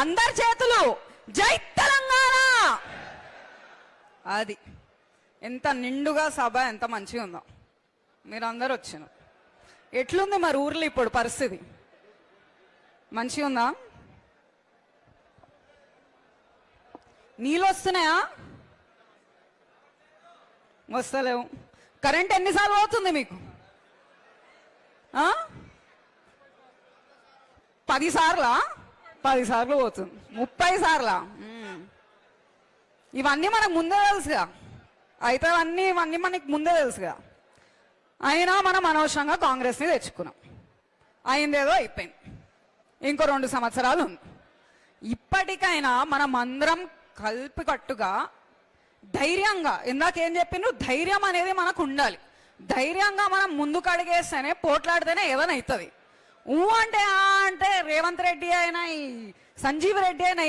అందరి చేతులు జై తెలంగాణ. అది ఎంత నిండుగా సభ, ఎంత మంచిగా ఉందో. మీరందరూ వచ్చాను. ఎట్లుంది మరి ఊర్లో ఇప్పుడు పరిస్థితి? మంచిగా ఉందా? నీళ్ళు వస్తున్నాయా? వస్తలేవు. కరెంట్ ఎన్నిసార్లు పోతుంది మీకు? 10 సార్లా? 10 సార్లు పోతుంది. 30 సార్లా? ఇవన్నీ మనకు ముందే తెలుసుగా. అయితే ఇవన్నీ మనకి ముందే తెలుసుగా. అయినా మనం అనవసరంగా కాంగ్రెస్ని తెచ్చుకున్నాం. అయిందేదో అయిపోయింది. ఇంకో 2 సంవత్సరాలు ఉంది. ఇప్పటికైనా మనం అందరం కలిపి కట్టుగా ధైర్యంగా, ఇందాకేం చెప్పిండ్రు, ధైర్యం అనేది మనకు ఉండాలి. ధైర్యంగా మనం ముందుకు అడిగేస్తేనే, పోట్లాడితేనే ఏదైనా అవుతుంది. అంటే రేవంత్ రెడ్డి అయినా, ఈ సంజీవ్ రెడ్డి అయినా